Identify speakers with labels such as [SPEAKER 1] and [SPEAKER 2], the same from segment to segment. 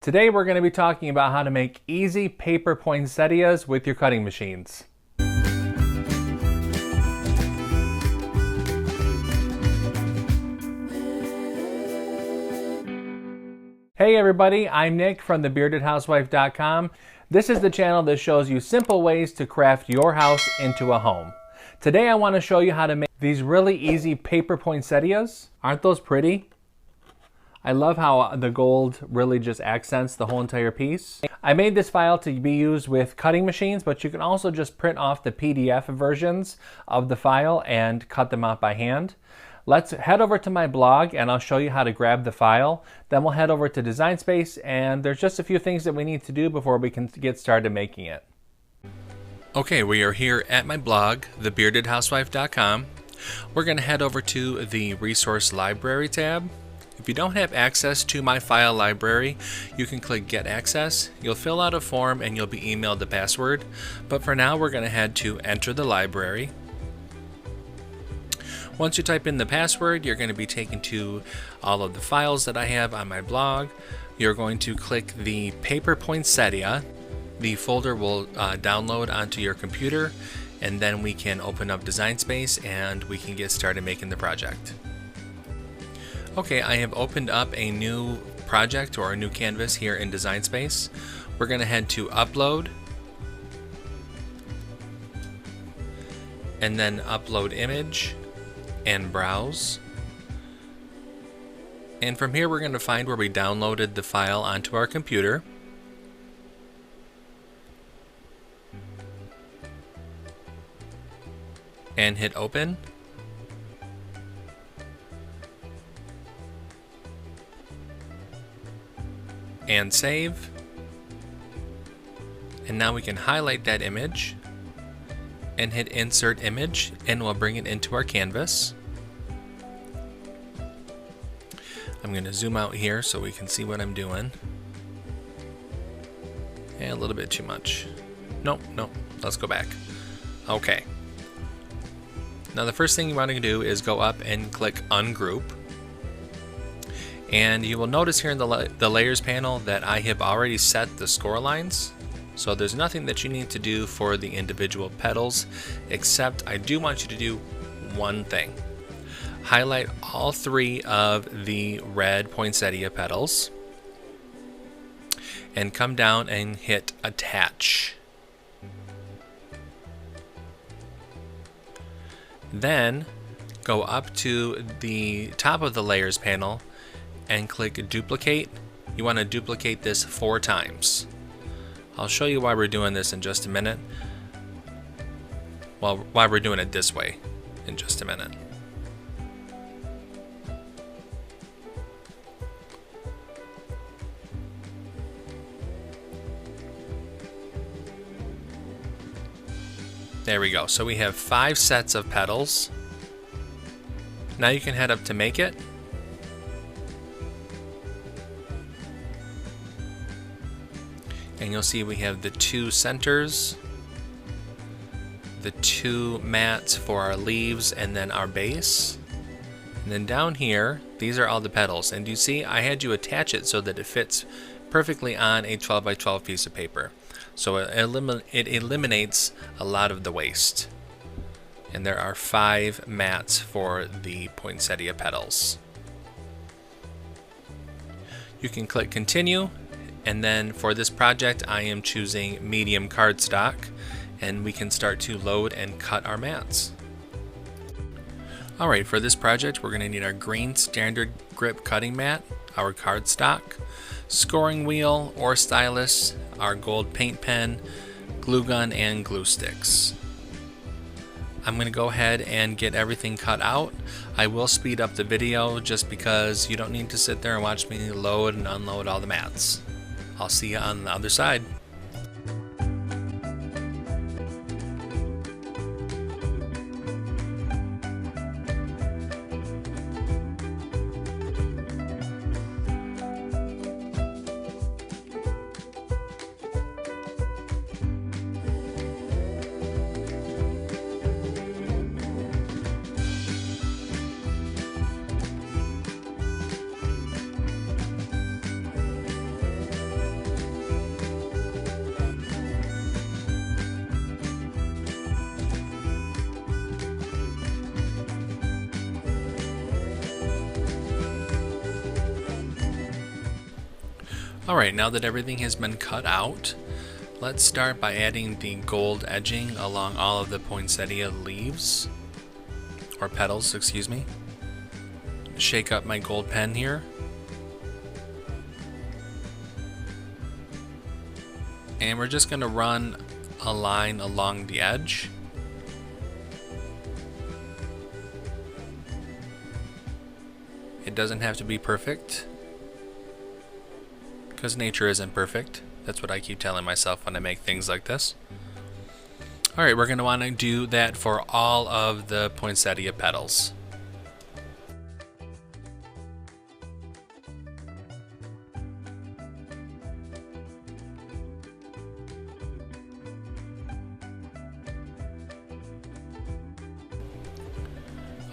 [SPEAKER 1] Today we're going to be talking about how to make easy paper poinsettias with your cutting machines. Hey everybody, I'm Nick from the beardedhousewife.com. This is the channel that shows you simple ways to craft your house into a home. Today I want to show you how to make these really easy paper poinsettias. Aren't those pretty? I love how the gold really just accents the whole entire piece. I made this file to be used with cutting machines, but you can also just print off the PDF versions of the file and cut them out by hand. Let's head over to my blog and I'll show you how to grab the file. Then we'll head over to Design Space and there's just a few things that we need to do before we can get started making it. Okay, we are here at my blog, thebeardedhousewife.com. We're going to head over to the Resource Library tab. If you don't have access to my file library, you can click Get Access. You'll fill out a form and you'll be emailed the password. But for now, we're going to head to Enter the Library. Once you type in the password, you're going to be taken to all of the files that I have on my blog. You're going to click the Paper Poinsettia. The folder will download onto your computer, and then we can open up Design Space and we can get started making the project. Okay, I have opened up a new project or a new canvas here in Design Space. We're going to head to Upload and then Upload Image and Browse. And from here we're going to find where we downloaded the file onto our computer. And hit Open. And save. And now we can highlight that image and hit Insert Image and we'll bring it into our canvas. I'm going to zoom out here so we can see what I'm doing. And a little bit too much. Nope, let's go back. Okay. Now the first thing you want to do is go up and click Ungroup. And you will notice here in the Layers panel that I have already set the score lines. So there's nothing that you need to do for the individual petals, except I do want you to do one thing. Highlight all three of the red poinsettia petals and come down and hit Attach. Then go up to the top of the Layers panel and click Duplicate. You want to duplicate this 4 times. I'll show you why we're doing this in just a minute. Well, why we're doing it this way in just a minute. There we go. So we have 5 sets of petals. Now you can head up to Make It. And you'll see we have the 2 centers, the 2 mats for our leaves, and then our base. And then down here, these are all the petals. And you see, I had you attach it so that it fits perfectly on a 12 by 12 piece of paper. So it eliminates a lot of the waste. And there are 5 mats for the poinsettia petals. You can click Continue. And then for this project, I am choosing medium cardstock, and we can start to load and cut our mats. Alright, for this project, we're going to need our green standard grip cutting mat, our cardstock, scoring wheel or stylus, our gold paint pen, glue gun, and glue sticks. I'm going to go ahead and get everything cut out. I will speed up the video just because you don't need to sit there and watch me load and unload all the mats. I'll see you on the other side. Alright, now that everything has been cut out, let's start by adding the gold edging along all of the poinsettia leaves, or petals, excuse me. Shake up my gold pen here. And we're just going to run a line along the edge. It doesn't have to be perfect, because nature isn't perfect. That's what I keep telling myself when I make things like this. Alright, we're going to want to do that for all of the poinsettia petals.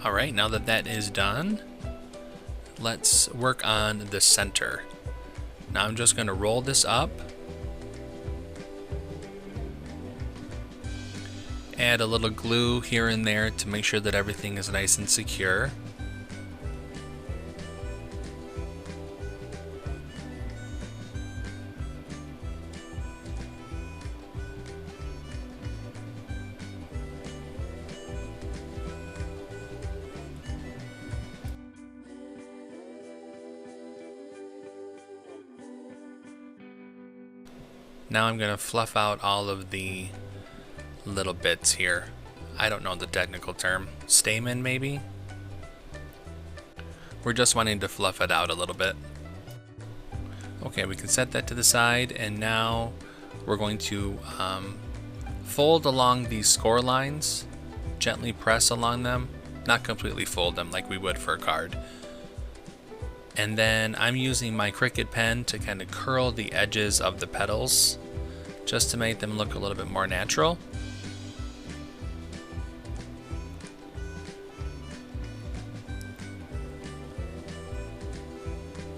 [SPEAKER 1] Alright, now that that is done, let's work on the center. Now I'm just going to roll this up, add a little glue here and there to make sure that everything is nice and secure. Now I'm going to fluff out all of the little bits here. I don't know the technical term. Stamen, maybe? We're just wanting to fluff it out a little bit. Okay, we can set that to the side, and now we're going to fold along these score lines. Gently press along them. Not completely fold them like we would for a card. And then I'm using my Cricut pen to kind of curl the edges of the petals just to make them look a little bit more natural.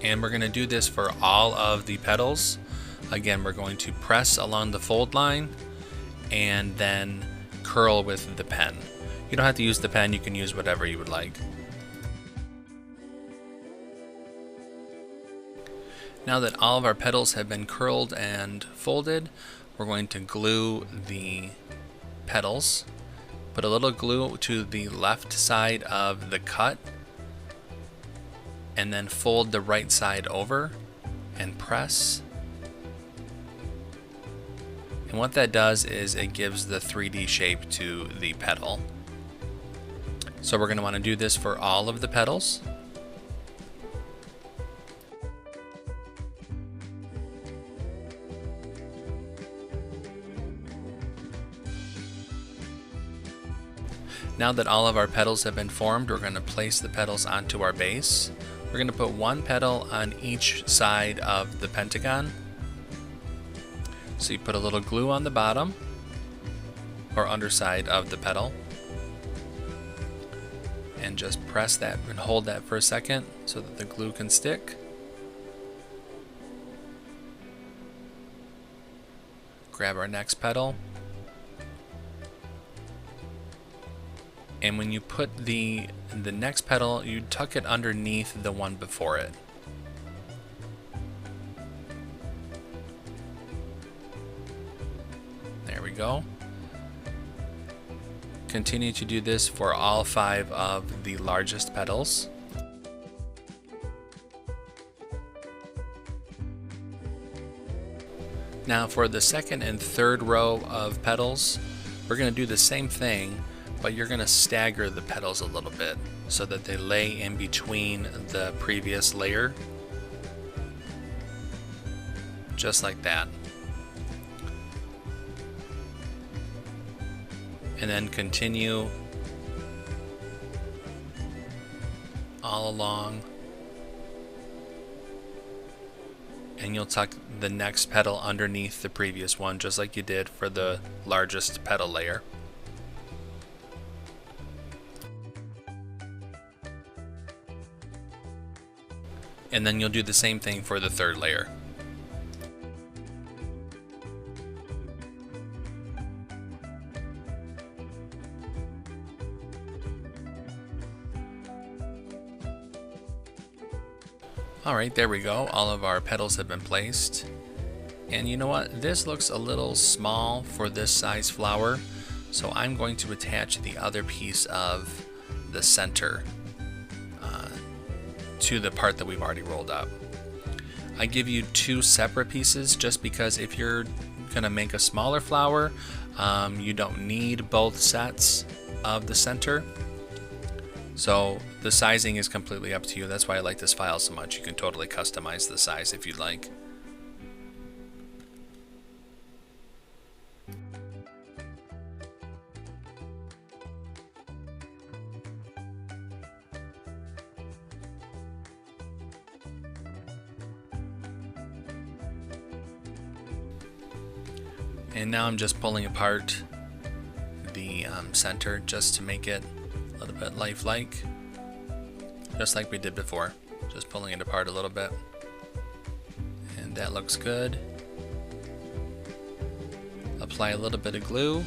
[SPEAKER 1] And we're going to do this for all of the petals. Again, we're going to press along the fold line and then curl with the pen. You don't have to use the pen, you can use whatever you would like. Now that all of our petals have been curled and folded, we're going to glue the petals. Put a little glue to the left side of the cut, and then fold the right side over and press. And what that does is it gives the 3D shape to the petal. So we're going to want to do this for all of the petals. Now that all of our petals have been formed, we're going to place the petals onto our base. We're going to put one petal on each side of the pentagon. So you put a little glue on the bottom or underside of the petal, and just press that and hold that for a second so that the glue can stick. Grab our next petal. And when you put the next petal, you tuck it underneath the one before it. There we go. Continue to do this for all 5 of the largest petals. Now for the second and third row of petals, we're going to do the same thing, but you're going to stagger the petals a little bit so that they lay in between the previous layer, just like that. And then continue all along, and you'll tuck the next petal underneath the previous one, just like you did for the largest petal layer. And then you'll do the same thing for the third layer. Alright, there we go. All of our petals have been placed. And you know what? This looks a little small for this size flower. So I'm going to attach the other piece of the center to the part that we've already rolled up. I give you two separate pieces just because if you're going to make a smaller flower, you don't need both sets of the center. So the sizing is completely up to you. That's why I like this file so much. You can totally customize the size if you'd like. And now I'm just pulling apart the center just to make it a little bit lifelike, just like we did before. Just pulling it apart a little bit. And that looks good. Apply a little bit of glue.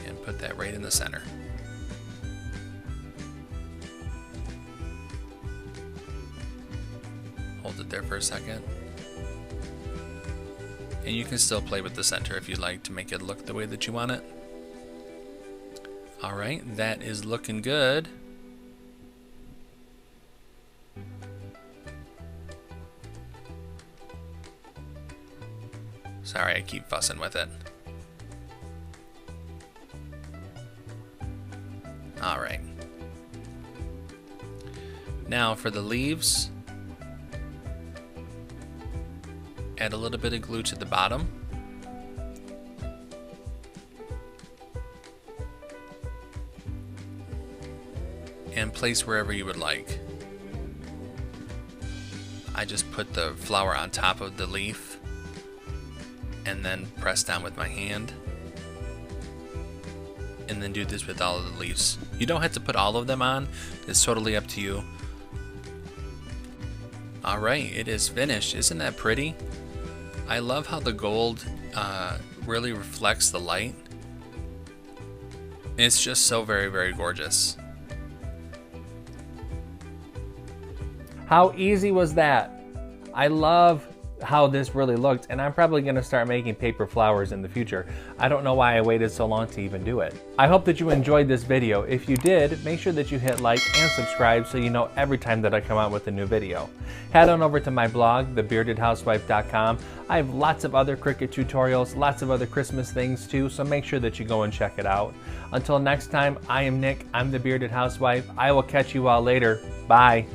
[SPEAKER 1] And put that right in the center. Hold it there for a second. And you can still play with the center if you'd like to make it look the way that you want it. Alright, that is looking good. Sorry, I keep fussing with it. Alright. Now for the leaves, add a little bit of glue to the bottom. And place wherever you would like. I just put the flower on top of the leaf and then press down with my hand. And then do this with all of the leaves. You don't have to put all of them on. It's totally up to you. Alright, it is finished. Isn't that pretty? I love how the gold really reflects the light. It's just so very, very gorgeous. How easy was that? I love how this really looked, and I'm probably going to start making paper flowers in the future. I don't know why I waited so long to even do it. I hope that you enjoyed this video. If you did, make sure that you hit like and subscribe so you know every time that I come out with a new video. Head on over to my blog, thebeardedhousewife's.com. I have lots of other Cricut tutorials, lots of other Christmas things too, so make sure that you go and check it out. Until next time, I am Nick, I'm the Bearded Housewife. I will catch you all later. Bye.